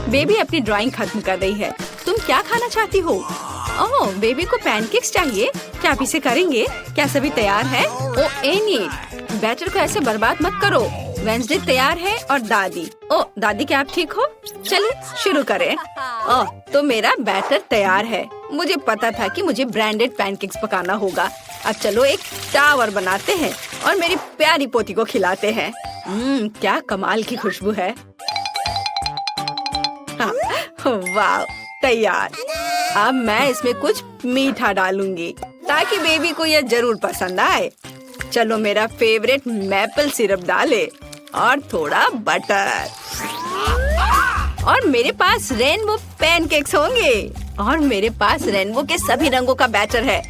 Baby अपनी drawing खत्म कर रही है। तुम क्या खाना चाहती हो? ओह, बेबी को पैनकेक्स चाहिए। क्या आप इसे करेंगे? क्या सभी तैयार है? ओह एनी, बैटर को ऐसे बर्बाद मत करो। वेंसडे तैयार है और दादी। ओह दादी, क्या आप ठीक हो? चलिए शुरू करें। ओह, तो मेरा बैटर तैयार है। मुझे पता था कि मुझे ब्रांडेड पैनकेक्स पकाना होगा। अब चलो एक टावर बनाते हैं और मेरी प्यारी पोती को खिलाते हैं। क्या कमाल की खुशबू है। हाँ, वाह, तैयार। अब मैं इसमें कुछ मीठा डालूंगी ताकि बेबी को यह जरूर पसंद आए। चलो मेरा फेवरेट मैपल सिरप डाले और थोड़ा बटर। और मेरे पास रेनबो पैनकेक्स होंगे और मेरे पास रेनबो के सभी रंगों का बैटर है।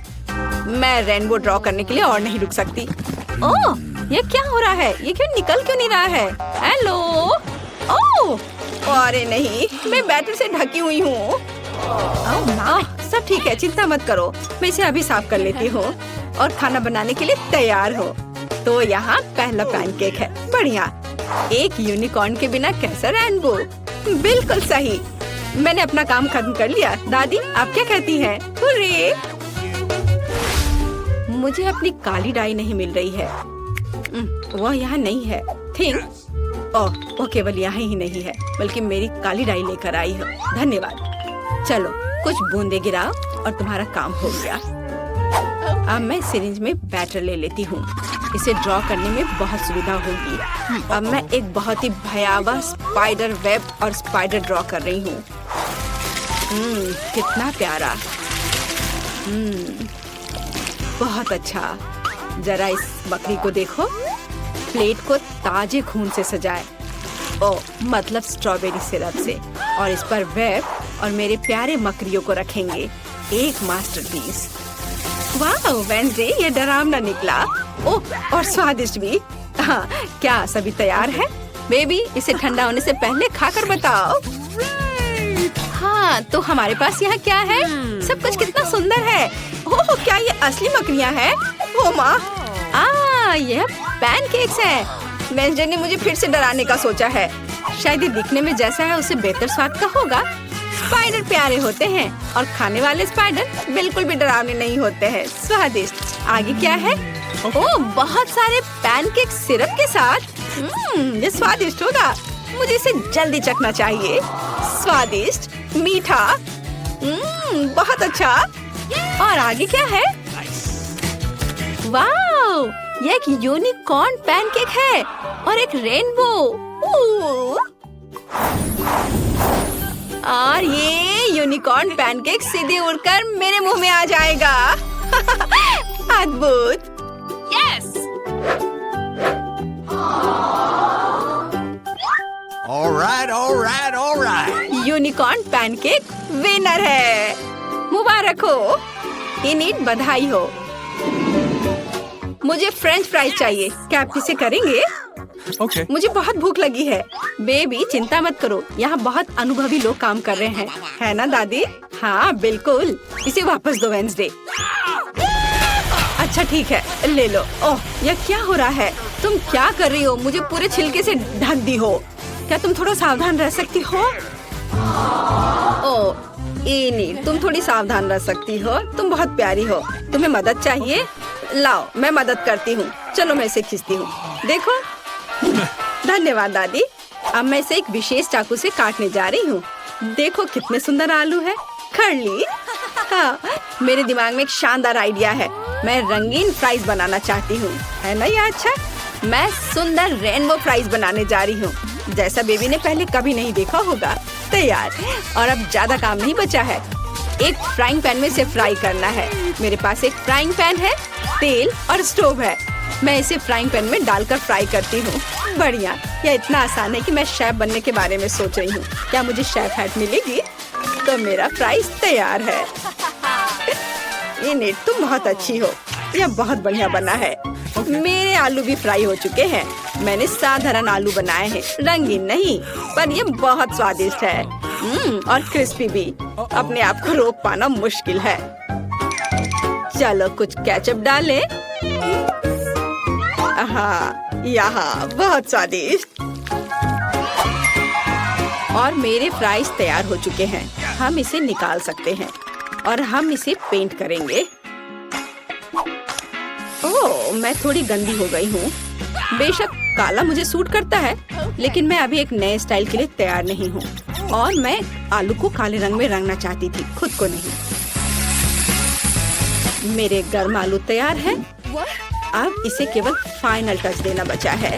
मैं रेनबो ड्रॉ करने के लिए और नहीं रुक सकती। ओह, ये क्या हो रहा है? ये निकल क्यों नहीं रहा है? हेलो। ओह, अरे नहीं, मैं बैटर से ढकी हुई हूँ। सब ठीक है, चिंता मत करो। मैं इसे अभी साफ कर लेती हूँ और खाना बनाने के लिए तैयार हो। तो यहाँ पहला पैनकेक है। बढ़िया। एक यूनिकॉर्न के बिना कैसा रेनबो? बिल्कुल सही। मैंने अपना काम खत्म कर लिया। दादी, आप क्या कहती हैं? हुर्रे! मुझे अपनी काली डाई नहीं मिल रही है। वह यहाँ नहीं है। वो केवल यहाँ ही नहीं है, बल्कि मेरी काली डाई लेकर आई है। धन्यवाद। चलो कुछ बूंदे गिराओ और तुम्हारा काम हो गया। अब मैं सिरिंज में बैटर ले लेती हूँ। इसे ड्रॉ करने में बहुत सुविधा होगी। अब मैं एक बहुत ही भयावह स्पाइडर वेब और स्पाइडर ड्रॉ कर रही हूँ। कितना प्यारा। बहुत अच्छा। जरा इस बकरी को देखो। प्लेट को ताजे खून से सजाए। मतलब स्ट्रॉबेरी सिरप से। और इस पर वेब और मेरे प्यारे मकड़ियों को रखेंगे। एक मास्टरपीस। वाह वेंसडे, ये डरावना निकला। ओह, और स्वादिष्ट भी। हाँ, क्या सभी तैयार है? बेबी, इसे ठंडा होने से पहले खाकर बताओ। हाँ, तो हमारे पास यहाँ क्या है? सब कुछ कितना सुंदर है। ओह, क्या ये असली मकड़ियाँ हैं? ओ माँ, यह पैनकेक्स है। वेंसडे ने मुझे फिर से डराने का सोचा है। शायद ये दिखने में जैसा है उससे बेहतर स्वाद का होगा। स्पाइडर प्यारे होते हैं और खाने वाले स्पाइडर बिल्कुल भी डरावने नहीं होते हैं। स्वादिष्ट। आगे क्या है? ओह, बहुत सारे पैनकेक सिरप के साथ। ये स्वादिष्ट होगा। मुझे इसे जल्दी चखना चाहिए। स्वादिष्ट, मीठा। बहुत अच्छा। और आगे क्या है? वाह, ये एक यूनिकॉर्न पैनकेक है और एक रेनबो। और ये यूनिकॉर्न पैनकेक सीधे उड़कर मेरे मुंह में आ जाएगा। अद्भुत। Yes. Alright. Unicorn pancake winner है। मुबारक हो। इनिट, बधाई हो। मुझे फ्रेंच फ्राइज चाहिए। क्या आप इसे करेंगे? Okay. मुझे बहुत भूख लगी है। बेबी, चिंता मत करो, यहाँ बहुत अनुभवी लोग काम कर रहे हैं। है ना दादी? हाँ बिल्कुल। इसे वापस दो वेंसडे। अच्छा ठीक है, ले लो। ओह, यह क्या हो रहा है? तुम क्या कर रही हो? मुझे पूरे छिलके से ढक दी हो। क्या तुम थोड़ा सावधान रह सकती हो? ओह, नहीं, तुम थोड़ी सावधान रह सकती हो। तुम बहुत प्यारी हो। तुम्हें मदद चाहिए? लाओ, मैं मदद करती हूँ। चलो मैं इसे खींचती हूँ। देखो। धन्यवाद दादी। अब मैं इसे एक विशेष चाकू से काटने जा रही हूँ। देखो कितने सुंदर आलू है। खरली। हाँ, मेरे दिमाग में एक शानदार आइडिया है। मैं रंगीन फ्राइज बनाना चाहती हूँ। है ना ये अच्छा? मैं सुंदर रेनबो फ्राइज बनाने जा रही हूँ, जैसा बेबी ने पहले कभी नहीं देखा होगा। तैयार। और अब ज्यादा काम नहीं बचा है। एक फ्राइंग पैन में इसे फ्राई करना है। मेरे पास एक फ्राइंग पैन है, तेल और स्टोव है। मैं इसे फ्राइंग पैन में डालकर फ्राई करती हूँ। बढ़िया। यह इतना आसान है कि मैं शेफ बनने के बारे में सोच रही हूँ। क्या मुझे शेफ हैट मिलेगी? तो मेरा फ्राइज तैयार है। इनिट, तुम बहुत अच्छी हो। यह बहुत बढ़िया बना है। मेरे आलू भी फ्राई हो चुके हैं। मैंने साधारण आलू बनाए हैं, रंगीन नहीं, पर ये बहुत स्वादिष्ट है। और क्रिस्पी भी। अपने आप को रोक पाना मुश्किल है। चलो कुछ केचप डालें। हाँ, यहाँ बहुत स्वादिष्ट। और मेरे फ्राइज तैयार हो चुके हैं। हम इसे निकाल सकते हैं और हम इसे पेंट करेंगे। ओह, मैं थोड़ी गंदी हो गई हूँ। बेशक काला मुझे सूट करता है, लेकिन मैं अभी एक नए स्टाइल के लिए तैयार नहीं हूँ और मैं आलू को काले रंग में रंगना चाहती थी, खुद को नहीं। मेरे गर्म आलू तैयार है। अब इसे केवल फाइनल टच देना बचा है।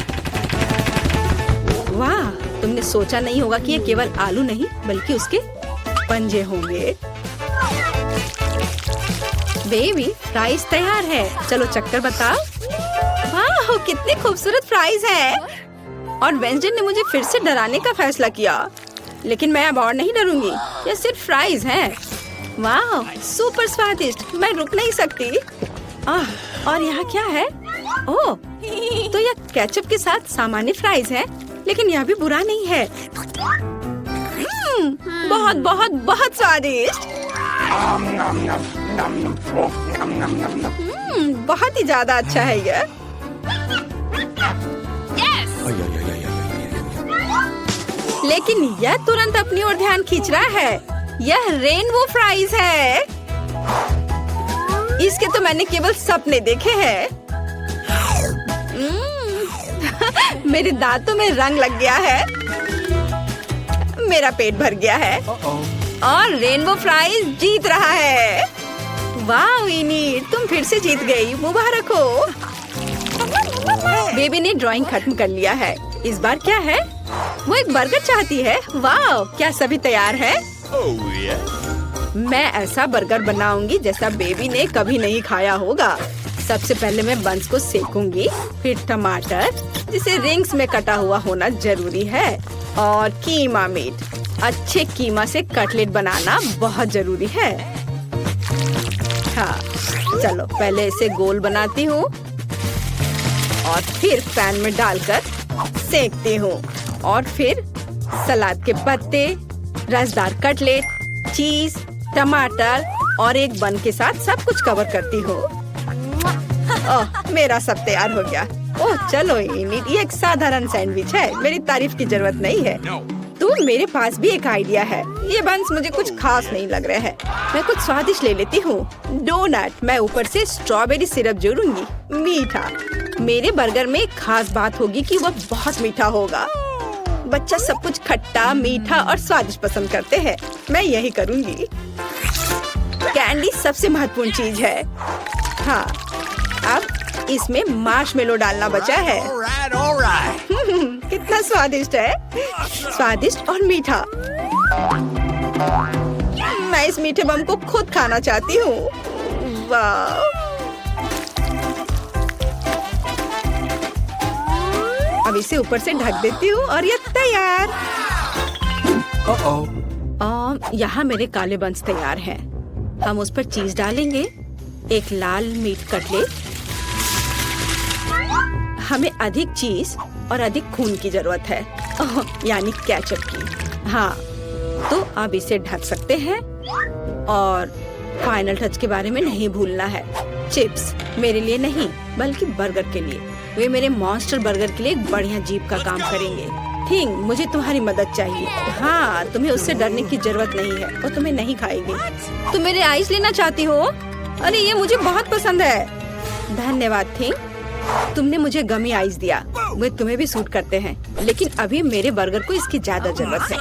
वाह, तुमने सोचा नहीं होगा कि ये केवल आलू नहीं बल्कि उसके पंजे होंगे। बेबी, फ्राइज तैयार है। चलो चक्कर बताओ। वाह, कितने खूबसूरत फ्राइज हैं। और वेंसडे ने मुझे फिर से डराने का फैसला किया, लेकिन मैं अब और नहीं डरूंगी। ये सिर्फ फ्राइज हैं। वाह, सुपर स्वादिष्ट, मैं रुक नहीं सकती। और यहाँ क्या है? ओह, तो यह केचप के साथ सामान्य फ्राइज है, लेकिन यह भी बुरा नहीं है। बहुत बहुत बहुत स्वादिष्ट। बहुत ही ज्यादा अच्छा है यह। लेकिन यह तुरंत अपनी ओर ध्यान खींच रहा है। यह रेनबो फ्राइज है। इसके तो मैंने केवल सपने देखे हैं। मेरे दांतों में रंग लग गया है। मेरा पेट भर गया है और रेनबो फ्राइज जीत रहा है। वाह विनी, तुम फिर से जीत गई, मुबारक हो। बेबी ने ड्राइंग खत्म कर लिया है। इस बार क्या है? वो एक बर्गर चाहती है। वाह, क्या सभी तैयार है? मैं ऐसा बर्गर बनाऊंगी जैसा बेबी ने कभी नहीं खाया होगा। सबसे पहले मैं बंस को सेकूंगी, फिर टमाटर जिसे रिंग्स में कटा हुआ होना जरूरी है, और कीमा मीट। अच्छे कीमा से कटलेट बनाना बहुत जरूरी है। हाँ, चलो पहले इसे गोल बनाती हूँ और फिर पैन में डालकर सेकती हूँ, और फिर सलाद के पत्ते, रसदार कटलेट, चीज, टमाटर और एक बन के साथ सब कुछ कवर करती हूँ। ओह, मेरा सब तैयार हो गया। ओह चलो इनी, ये एक साधारण सैंडविच है, मेरी तारीफ की जरूरत नहीं है। तो मेरे पास भी एक आइडिया है। ये बंस मुझे कुछ खास नहीं लग रहा है। मैं कुछ स्वादिष्ट ले लेती हूँ। डोनट। मैं ऊपर से स्ट्रॉबेरी सिरप जोड़ूंगी। मीठा। मेरे बर्गर में एक खास बात होगी कि वह बहुत मीठा होगा। बच्चा सब कुछ खट्टा, मीठा और स्वादिष्ट पसंद करते हैं। मैं यही करूँगी। कैंडी सबसे महत्वपूर्ण चीज है। हाँ, अब इसमें मार्शमेलो डालना बचा है। कितना स्वादिष्ट है। स्वादिष्ट और मीठा। मैं इस मीठे बम को खुद खाना चाहती हूँ। वाह, अब इसे ऊपर से ढक देती हूँ और ये तैयार। यहाँ मेरे काले बंस तैयार हैं। हम उस पर चीज डालेंगे, एक लाल मीट कटलेट। हमें अधिक चीज और अधिक खून की जरूरत है, यानी केचप की। हाँ, तो अब इसे ढक सकते हैं और फाइनल टच के बारे में नहीं भूलना है। चिप्स मेरे लिए नहीं बल्कि बर्गर के लिए। वे मेरे मॉन्स्टर बर्गर के लिए एक बढ़िया जीप का काम करेंगे। थिंग, मुझे तुम्हारी मदद चाहिए। हाँ, तुम्हें उससे डरने की जरूरत नहीं है, वो तुम्हें नहीं खाएगी। तुम मेरे आइस लेना चाहती हो? अरे ये मुझे बहुत पसंद है। धन्यवाद थिंग, तुमने मुझे गमी आइस दिया। वे तुम्हें भी सूट करते हैं, लेकिन अभी मेरे बर्गर को इसकी ज्यादा जरूरत है।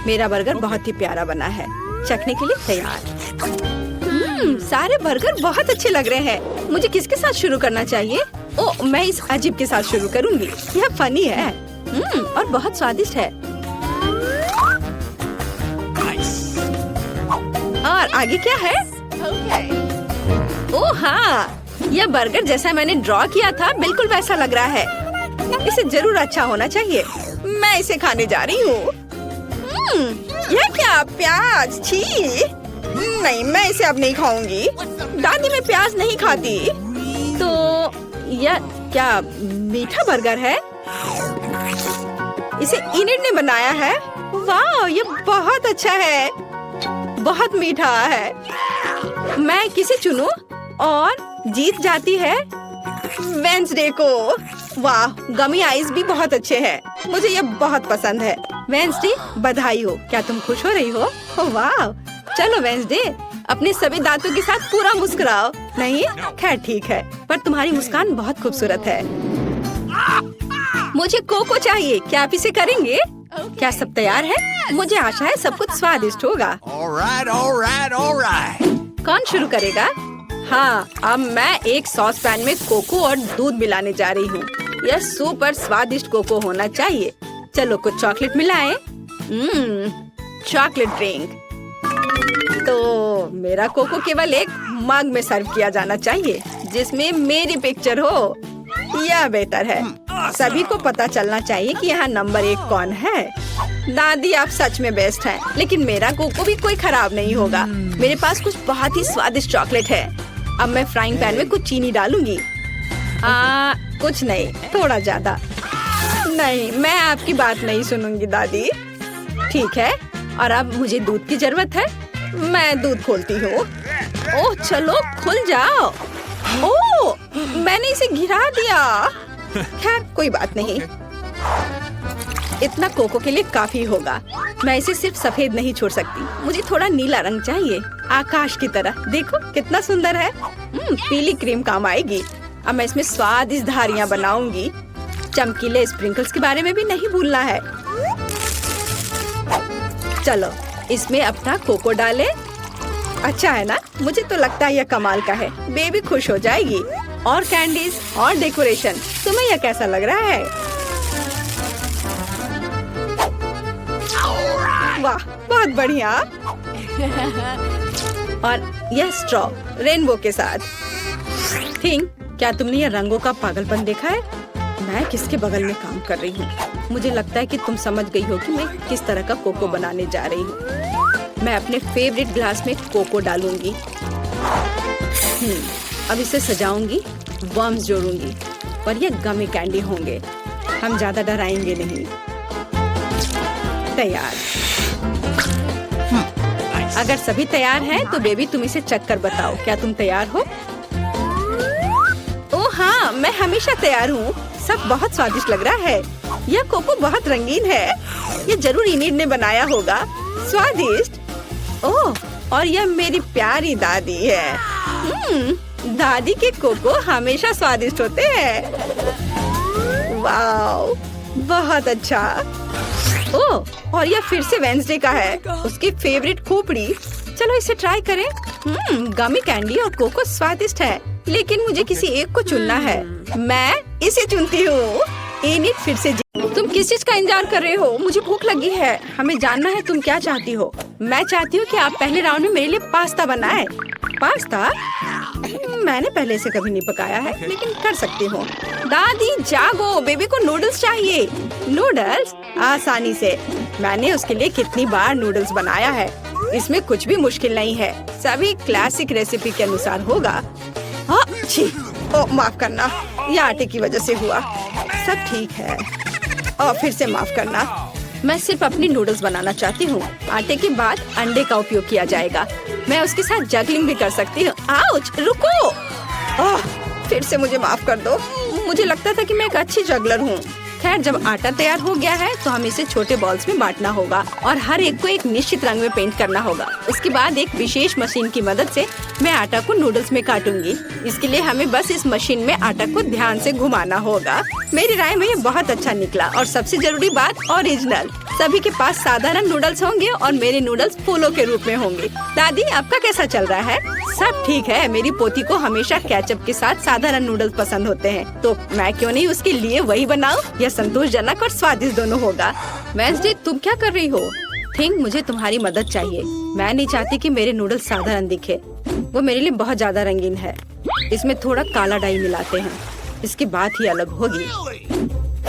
मेरा बर्गर बहुत ही प्यारा बना है, चखने के लिए तैयार। सारे बर्गर बहुत अच्छे लग रहे हैं। मुझे किसके साथ शुरू करना चाहिए? ओह, मैं इस अजीब के साथ शुरू करूंगी। यह फनी है और बहुत स्वादिष्ट है। और आगे क्या है? ओह हाँ, यह बर्गर जैसा मैंने ड्रॉ किया था बिल्कुल वैसा लग रहा है। इसे जरूर अच्छा होना चाहिए। मैं इसे खाने जा रही हूँ। यह क्या? प्याज? छी! नहीं, मैं इसे अब नहीं खाऊंगी। दादी मैं प्याज नहीं खाती। तो यह क्या मीठा बर्गर है? इसे इनिट ने बनाया है। वाह, ये बहुत अच्छा है, बहुत मीठा है। मैं किसे चुनूं? और जीत जाती है वेंसडे को। वाह, गमी आइस भी बहुत अच्छे हैं। मुझे ये बहुत पसंद है। वेंसडे, बधाई हो। क्या तुम खुश हो रही हो? ओह वाह। चलो वेंसडे, अपने सभी दांतों के साथ पूरा मुस्कुराओ। नहीं? खैर ठीक है, पर तुम्हारी मुस्कान बहुत खूबसूरत है। मुझे कोको चाहिए, क्या आप इसे करेंगे? क्या सब तैयार है? मुझे आशा है सब कुछ स्वादिष्ट होगा। कौन शुरू करेगा? हाँ, अब मैं एक सॉस पैन में कोको और दूध मिलाने जा रही हूँ। यह सुपर स्वादिष्ट कोको होना चाहिए। चलो कुछ चॉकलेट मिलाएं। Chocolate drink. तो मेरा कोको केवल एक मग में सर्व किया जाना चाहिए जिसमें मेरी पिक्चर हो। यह बेहतर है। सभी को पता चलना चाहिए कि यहाँ नंबर 1 कौन है। दादी आप सच में बेस्ट हैं, लेकिन मेरा कोको भी कोई खराब नहीं होगा। मेरे पास कुछ बहुत ही स्वादिष्ट चॉकलेट है। अब मैं फ्राइंग पैन में कुछ चीनी डालूंगी। कुछ नहीं, थोड़ा ज्यादा। नहीं, मैं आपकी बात नहीं सुनूंगी दादी। ठीक है, और अब मुझे दूध की जरूरत है। मैं दूध खोलती हूँ। ओह चलो खुल जाओ। ओह, मैंने इसे गिरा दिया। खैर कोई बात नहीं, इतना कोको के लिए काफी होगा। मैं इसे सिर्फ सफेद नहीं छोड़ सकती, मुझे थोड़ा नीला रंग चाहिए, आकाश की तरह। देखो कितना सुंदर है। पीली क्रीम काम आएगी। अब मैं इसमें स्वादिष्ट धारियाँ बनाऊंगी। चमकीले स्प्रिंकल्स के बारे में भी नहीं भूलना है। चलो इसमें अपना कोको डालें। अच्छा है ना? मुझे तो लगता है यह कमाल का है। बेबी खुश हो जाएगी। और कैंडीज और डेकोरेशन। तुम्हें यह कैसा लग रहा है? वाह, बहुत बढ़िया। और यह स्ट्रॉ रेनबो के साथ। थिंक, क्या तुमने यह रंगों का पागलपन देखा है? मैं किसके बगल में काम कर रही हूँ? मुझे लगता है कि तुम समझ गई हो कि मैं किस तरह का कोको बनाने जा रही हूँ। मैं अपने फेवरेट ग्लास में कोको डालूंगी। अब इसे सजाऊंगी, वर्म्स जोड़ूंगी और ये गमी कैंडी होंगे। हम ज्यादा डराएंगे नहीं। तैयार। अगर सभी तैयार हैं तो बेबी तुम इसे चख कर बताओ। क्या तुम तैयार हो? ओह हाँ, मैं हमेशा तैयार हूँ। सब बहुत स्वादिष्ट लग रहा है। यह कोको बहुत रंगीन है। ये जरूर इनिड ने बनाया होगा। स्वादिष्ट। ओह, और यह मेरी प्यारी दादी है। दादी के कोको हमेशा स्वादिष्ट होते हैं। वाओ, बहुत अच्छा। ओह, और यह फिर से वेंसडे का है। उसकी फेवरेट खोपड़ी। चलो इसे ट्राई करें। गमी कैंडी और कोको स्वादिष्ट है, लेकिन मुझे किसी एक को चुनना है। मैं इसे चुनती हूँ। एनिट फिर से तुम किस चीज का इंतजार कर रहे हो? मुझे भूख लगी है। हमें जानना है तुम क्या चाहती हो। मैं चाहती हूँ कि आप पहले राउंड में मेरे लिए पास्ता बनाएं। पास्ता? मैंने पहले से कभी नहीं पकाया है, लेकिन कर सकती हूँ। दादी जागो, बेबी को नूडल्स चाहिए। नूडल्स? आसानी से। मैंने उसके लिए कितनी बार नूडल्स बनाया है। इसमें कुछ भी मुश्किल नहीं है। सभी क्लासिक रेसिपी के अनुसार होगा। माफ करना, ये आटे की वजह से हुआ। सब ठीक है। और फिर से माफ करना। मैं सिर्फ अपनी नूडल्स बनाना चाहती हूँ। आटे के बाद अंडे का उपयोग किया जाएगा। मैं उसके साथ जगलिंग भी कर सकती हूँ। आउच, रुको। फिर से मुझे माफ कर दो। मुझे लगता था कि मैं एक अच्छी जगलर हूँ। खैर, जब आटा तैयार हो गया है तो हम इसे छोटे बॉल्स में बांटना होगा और हर एक को एक निश्चित रंग में पेंट करना होगा। उसके बाद एक विशेष मशीन की मदद से मैं आटा को नूडल्स में काटूंगी। इसके लिए हमें बस इस मशीन में आटा को ध्यान से घुमाना होगा। मेरी राय में ये बहुत अच्छा निकला। और सबसे जरूरी बात, ओरिजिनल। सभी के पास साधारण नूडल्स होंगे और मेरे नूडल्स फूलों के रूप में होंगे। दादी, आपका कैसा चल रहा है? सब ठीक है। मेरी पोती को हमेशा केचप के साथ साधारण नूडल्स पसंद होते हैं, तो मैं क्यों नहीं उसके लिए वही बनाऊं? यह संतोषजनक और स्वादिष्ट दोनों होगा। वेंसडे, तुम क्या कर रही हो? थिंक, मुझे तुम्हारी मदद चाहिए। मैं नहीं चाहती कि मेरे नूडल्स साधारण दिखे। वो मेरे लिए बहुत ज्यादा रंगीन है। इसमें थोड़ा काला डाई मिलाते हैं। इसकी बात ही अलग होगी।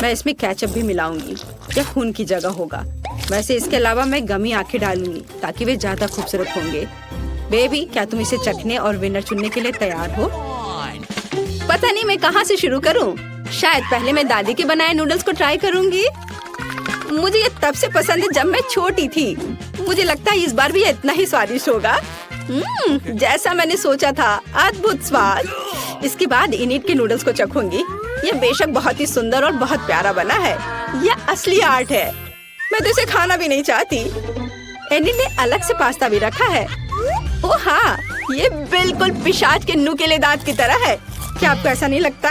मैं इसमें केचप भी मिलाऊंगी। यह खून की जगह होगा। वैसे इसके अलावा मैं गमी आंखें डालूंगी ताकि वे ज्यादा खूबसूरत होंगे। बेबी, क्या तुम इसे चखने और विनर चुनने के लिए तैयार हो? पता नहीं मैं कहाँ से शुरू करूँ। शायद पहले मैं दादी के बनाए नूडल्स को ट्राई करूँगी। मुझे ये तब से पसंद है जब मैं छोटी थी। मुझे लगता है इस बार भी इतना ही स्वादिष्ट होगा। जैसा मैंने सोचा था। अद्भुत स्वाद। इसके बाद इनिट के नूडल्स को चखूंगी। यह बेशक बहुत ही सुंदर और बहुत प्यारा बना है। यह असली आर्ट है। मैं तो इसे खाना भी नहीं चाहती। एनिल ने अलग से पास्ता भी रखा है। ओ हाँ, ये बिल्कुल पिशाच के नुकीले दांत की तरह है। क्या आपको ऐसा नहीं लगता?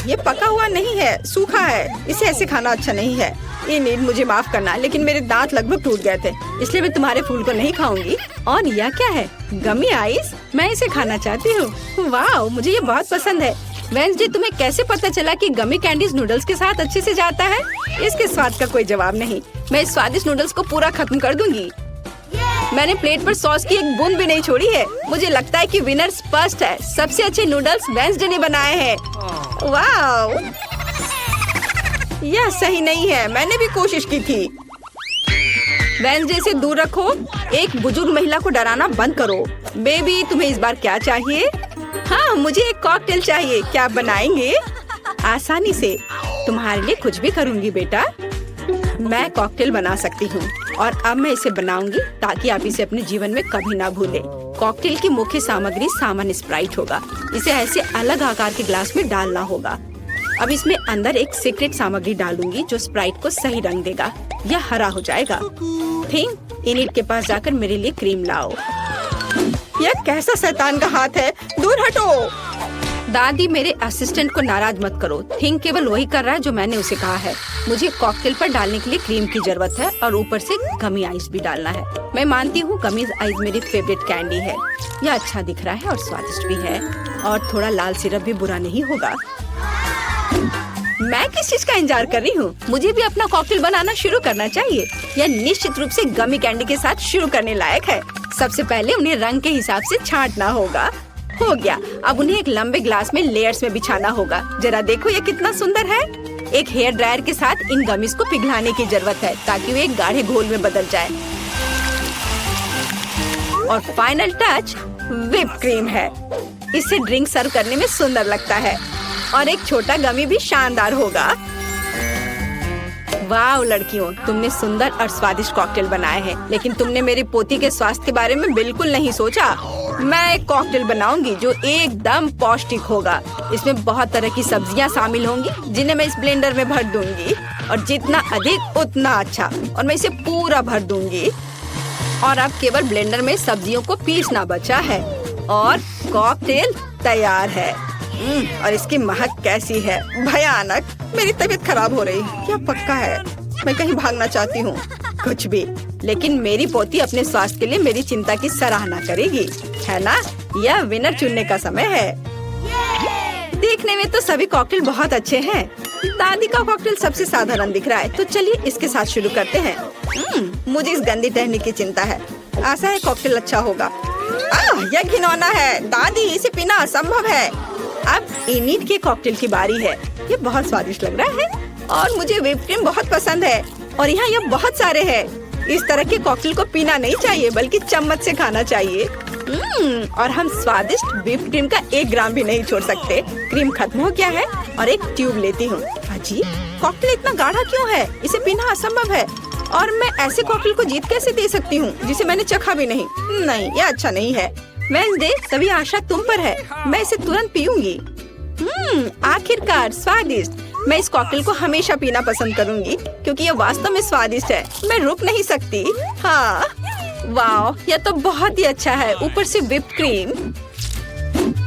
ये पका हुआ नहीं है, सूखा है। इसे ऐसे खाना अच्छा नहीं है। एनिल, मुझे माफ करना, लेकिन मेरे दांत लगभग टूट गए थे, इसलिए मैं तुम्हारे फूल को नहीं खाऊंगी। और यह क्या है? गमी आइस? मैं इसे खाना चाहती हूँ। वाह, मुझे ये बहुत पसंद है। वेंसडे, तुम्हें कैसे पता चला कि गमी कैंडीज नूडल्स के साथ अच्छे से जाता है? इसके स्वाद का कोई जवाब नहीं। मैं इस स्वादिष्ट नूडल्स को पूरा खत्म कर दूंगी। मैंने प्लेट पर सॉस की एक बूंद भी नहीं छोड़ी है। मुझे लगता है कि विनर स्पष्ट है। सबसे अच्छे नूडल्स वेंसडे ने बनाए हैं। वाह, यह सही नहीं है। मैंने भी कोशिश की थी। वेंसडे से दूर रखो। एक बुजुर्ग महिला को डराना बंद करो। बेबी, तुम्हें इस बार क्या चाहिए? हाँ, मुझे एक कॉकटेल चाहिए। क्या आप बनाएंगे? आसानी से। तुम्हारे लिए कुछ भी करूँगी बेटा। मैं कॉकटेल बना सकती हूँ और अब मैं इसे बनाऊंगी ताकि आप इसे अपने जीवन में कभी ना भूलें। कॉकटेल की मुख्य सामग्री सामान्य स्प्राइट होगा। इसे ऐसे अलग आकार के ग्लास में डालना होगा। अब इसमें अंदर एक सीक्रेट सामग्री डालूंगी जो स्प्राइट को सही रंग देगा। यह हरा हो जाएगा। थिंक, एनिल के पास जाकर मेरे लिए क्रीम लाओ। यह कैसा शैतान का हाथ है? दूर हटो। दादी, मेरे असिस्टेंट को नाराज मत करो। थिंक केवल वही कर रहा है जो मैंने उसे कहा है। मुझे कॉकटेल पर डालने के लिए क्रीम की जरूरत है और ऊपर से गमी आइस भी डालना है। मैं मानती हूँ गमी आइस मेरी फेवरेट कैंडी है। यह अच्छा दिख रहा है और स्वादिष्ट भी है। और थोड़ा लाल सिरप भी बुरा नहीं होगा। मैं किस चीज का इंतजार कर रही हूँ? मुझे भी अपना कॉकटेल बनाना शुरू करना चाहिए। यह निश्चित रूप से गमी कैंडी के साथ शुरू करने लायक है। सबसे पहले उन्हें रंग के हिसाब से छांटना होगा। हो गया। अब उन्हें एक लंबे ग्लास में लेयर्स में बिछाना होगा। जरा देखो ये कितना सुंदर है। एक हेयर ड्रायर के साथ इन गमीज को पिघलाने की जरूरत है ताकि वे एक गाढ़े घोल में बदल जाए। और फाइनल टच व्हिप क्रीम है। इससे ड्रिंक सर्व करने में सुंदर लगता है और एक छोटा गमी भी शानदार होगा। वाह लड़कियों, तुमने सुंदर और स्वादिष्ट कॉकटेल बनाए हैं, लेकिन तुमने मेरी पोती के स्वास्थ्य के बारे में बिल्कुल नहीं सोचा। मैं एक कॉकटेल बनाऊंगी जो एकदम पौष्टिक होगा। इसमें बहुत तरह की सब्जियां शामिल होंगी जिन्हें मैं इस ब्लेंडर में भर दूंगी। और जितना अधिक उतना अच्छा। और मैं इसे पूरा भर दूंगी। और अब केवल ब्लेंडर में सब्जियों को पीसना बचा है और कॉकटेल तैयार है। और इसकी महक कैसी है? भयानक। मेरी तबीयत खराब हो रही। क्या पक्का है? मैं कहीं भागना चाहती हूँ। कुछ भी, लेकिन मेरी पोती अपने स्वास्थ्य के लिए मेरी चिंता की सराहना करेगी, है ना? यह विनर चुनने का समय है। देखने में तो सभी कॉकटेल बहुत अच्छे हैं। दादी का कॉकटेल सबसे साधारण दिख रहा है, तो चलिए इसके साथ शुरू करते हैं। मुझे इस गंदी टहनी की चिंता है। आशा है कॉकटेल अच्छा होगा। यह घिनौना है। दादी, इसे पीना असंभव है। अब एनिल के कॉकटेल की बारी है। ये बहुत स्वादिष्ट लग रहा है और मुझे व्हिप क्रीम बहुत पसंद है। और यहाँ ये बहुत सारे हैं। इस तरह के कॉकटेल को पीना नहीं चाहिए बल्कि चम्मच से खाना चाहिए। और हम स्वादिष्ट व्हिप क्रीम का 1 ग्राम भी नहीं छोड़ सकते। क्रीम खत्म हो गया है और एक ट्यूब लेती हूँ। अजी, कॉकटेल इतना गाढ़ा क्यों है? इसे पीना असंभव है। और मैं ऐसे कॉकटेल को जीत कैसे दे सकती हूँ जिसे मैंने चखा भी नहीं? नहीं, ये अच्छा नहीं है। वेंसडे, सभी आशा तुम पर है। मैं इसे तुरंत पीऊंगी। आखिरकार स्वादिष्ट। मैं इस कॉकटेल को हमेशा पीना पसंद करूंगी क्योंकि ये वास्तव में स्वादिष्ट है। मैं रुक नहीं सकती। हाँ, वाह, यह तो बहुत ही अच्छा है। ऊपर से व्हिप क्रीम।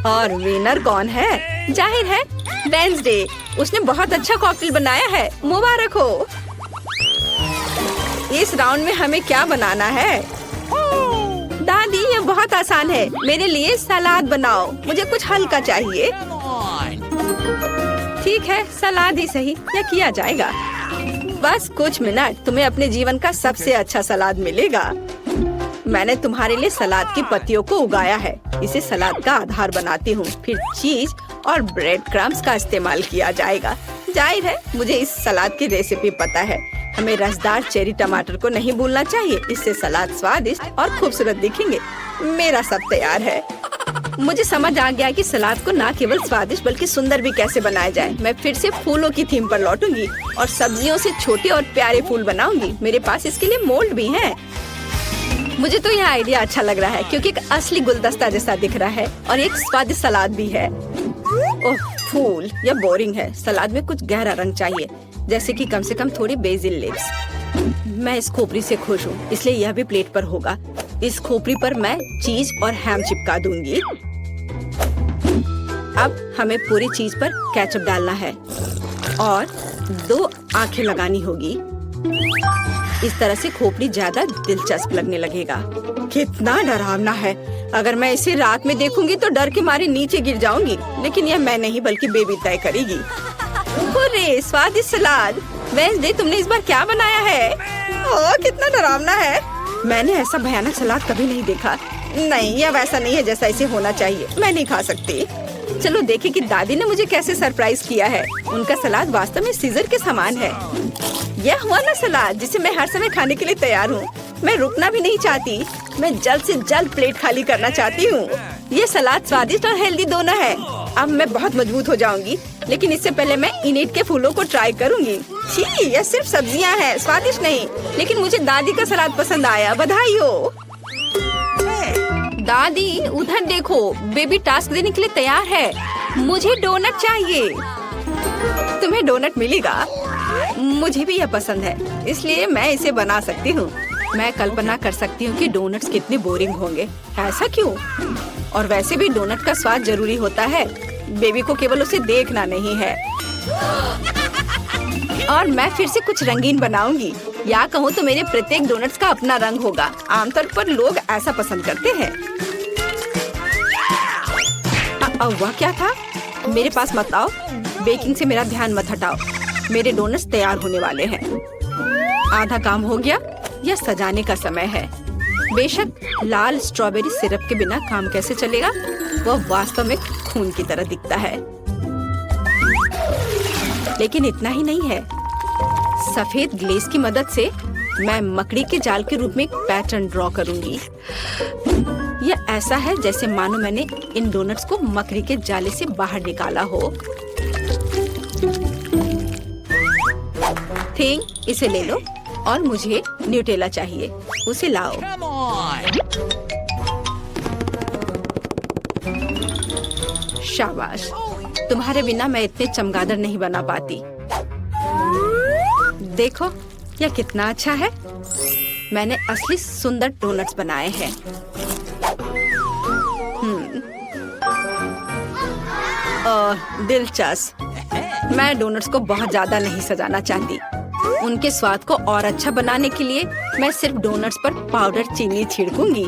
और विनर कौन है? जाहिर है वेंसडे। उसने बहुत अच्छा कॉकटेल बनाया है। मुबारक हो। इस राउंड में हमें क्या बनाना है? दादी, ये बहुत आसान है। मेरे लिए सलाद बनाओ। मुझे कुछ हल्का चाहिए। ठीक है, सलाद ही सही। यह किया जाएगा। बस कुछ मिनट, तुम्हें अपने जीवन का सबसे अच्छा सलाद मिलेगा। मैंने तुम्हारे लिए सलाद की पत्तियों को उगाया है। इसे सलाद का आधार बनाती हूँ। फिर चीज और ब्रेड क्रम्स का इस्तेमाल किया जाएगा। जाहिर है मुझे इस सलाद की रेसिपी पता है। हमें रसदार चेरी टमाटर को नहीं भूलना चाहिए। इससे सलाद स्वादिष्ट और खूबसूरत दिखेंगे। मेरा सब तैयार है। मुझे समझ आ गया कि सलाद को न केवल स्वादिष्ट बल्कि सुंदर भी कैसे बनाया जाए। मैं फिर से फूलों की थीम पर लौटूंगी और सब्जियों से छोटे और प्यारे फूल बनाऊंगी। मेरे पास इसके लिए मोल्ड भी है। मुझे तो यह आइडिया अच्छा लग रहा है क्योंकि एक असली गुलदस्ता जैसा दिख रहा है और एक स्वादिष्ट सलाद भी है। ओह फूल, यह बोरिंग है। सलाद में कुछ गहरा रंग चाहिए, जैसे कि कम से कम थोड़ी बेसिल लीव्स। मैं इस खोपड़ी से खुश हूँ, इसलिए यह भी प्लेट पर होगा। इस खोपड़ी पर मैं चीज और हैम चिपका दूंगी। अब हमें पूरी चीज पर केचप डालना है और 2 आंखें लगानी होगी। इस तरह से खोपड़ी ज्यादा दिलचस्प लगने लगेगा। कितना डरावना है। अगर मैं इसे रात में देखूंगी तो डर के मारे नीचे गिर जाऊंगी, लेकिन यह मैं नहीं बल्कि बेबी तय करेगी। अरे स्वादिष्ट सलाद। वेंसडे, तुमने इस बार क्या बनाया है? ओह, कितना डरावना है। मैंने ऐसा भयानक सलाद कभी नहीं देखा। नहीं, यह वैसा नहीं है जैसा इसे होना चाहिए। मैं नहीं खा सकती। चलो देखें कि दादी ने मुझे कैसे सरप्राइज किया है। उनका सलाद वास्तव में सीजर के समान है। यह हुआ ना सलाद जिसे मैं हर समय खाने के लिए तैयार हूँ। मैं रुकना भी नहीं चाहती। मैं जल्द से जल्द प्लेट खाली करना चाहती हूँ। ये सलाद स्वादिष्ट और हेल्दी दोनों है। अब मैं बहुत मजबूत हो जाऊंगी, लेकिन इससे पहले मैं इनिट के फूलों को ट्राई करूंगी। छी, यह सिर्फ सब्जियां हैं, स्वादिष्ट नहीं। लेकिन मुझे दादी का सलाद पसंद आया। बधाई हो दादी। उधर देखो, बेबी टास्क देने के लिए तैयार है। मुझे डोनट चाहिए। तुम्हें डोनट मिलेगा। मुझे भी यह पसंद है, इसलिए मैं इसे बना सकती हूँ। मैं कल्पना कर सकती हूँ कि डोनट्स कितने बोरिंग होंगे। ऐसा क्यों? और वैसे भी डोनट का स्वाद जरूरी होता है। बेबी को केवल उसे देखना नहीं है। और मैं फिर से कुछ रंगीन बनाऊंगी, या कहूँ तो मेरे प्रत्येक डोनट्स का अपना रंग होगा। आमतौर पर लोग ऐसा पसंद करते हैं। वह क्या था? मेरे पास मत आओ। बेकिंग से मेरा ध्यान मत हटाओ। मेरे डोनट्स तैयार होने वाले हैं। आधा काम हो गया। यह सजाने का समय है। बेशक लाल स्ट्रॉबेरी सिरप के बिना काम कैसे चलेगा? वह वास्तव में खून की तरह दिखता है। लेकिन इतना ही नहीं है। सफेद ग्लेज की मदद से मैं मकड़ी के जाल के रूप में एक पैटर्न ड्रॉ करूंगी। यह ऐसा है जैसे मानो मैंने इन डोनट्स को मकड़ी के जाले से बाहर निकाला हो। थिंग, इसे ले लो। और मुझे न्यूटेला चाहिए, उसे लाओ। शाबाश। तुम्हारे बिना मैं इतने चमगादड़ नहीं बना पाती। देखो, यह कितना अच्छा है। मैंने असली सुंदर डोनट्स बनाए हैं। दिलचस्प। मैं डोनट्स को बहुत ज्यादा नहीं सजाना चाहती। उनके स्वाद को और अच्छा बनाने के लिए मैं सिर्फ डोनट्स पर पाउडर चीनी छिड़कूंगी।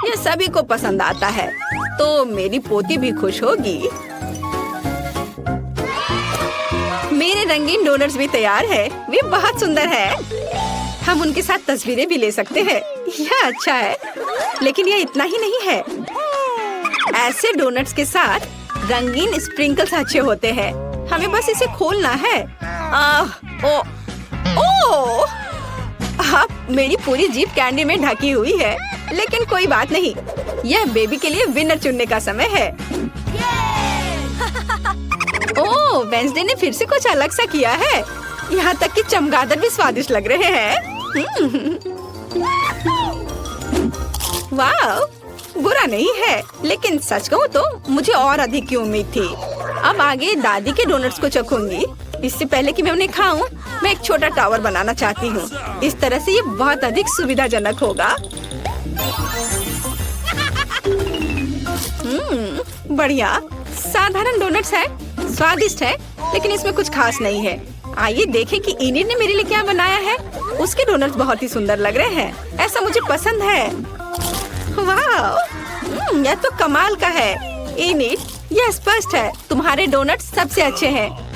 यह सभी को पसंद आता है, तो मेरी पोती भी खुश होगी। मेरे रंगीन डोनट्स भी तैयार है। वे बहुत सुंदर है। हम उनके साथ तस्वीरें भी ले सकते हैं। यह अच्छा है, लेकिन यह इतना ही नहीं है। ऐसे डोनट्स के साथ रंगीन स्प्रिंकल्स अच्छे होते हैं। हमें बस इसे खोलना है। ओह! अब मेरी पूरी जीभ कैंडी में ढकी हुई है, लेकिन कोई बात नहीं। यह बेबी के लिए विनर चुनने का समय है। ओह, वेंसडे ने फिर से कुछ अलग सा किया है। यहाँ तक कि चमगादड़ भी स्वादिष्ट लग रहे हैं। वाह, बुरा नहीं है, लेकिन सच कहूँ तो मुझे और अधिक की उम्मीद थी। अब आगे दादी के डोनट्स को चखूंगी। इससे पहले कि मैं उन्हें खाऊं, मैं एक छोटा टावर बनाना चाहती हूँ। इस तरह से ये बहुत अधिक सुविधाजनक होगा। बढ़िया। साधारण डोनट्स है, स्वादिष्ट है, लेकिन इसमें कुछ खास नहीं है। आइए देखें कि इनिट ने मेरे लिए क्या बनाया है। उसके डोनट्स बहुत ही सुंदर लग रहे हैं। ऐसा मुझे पसंद है। वाह, यह तो कमाल का है। इनिट, यह स्पष्ट है तुम्हारे डोनट्स सबसे अच्छे हैं।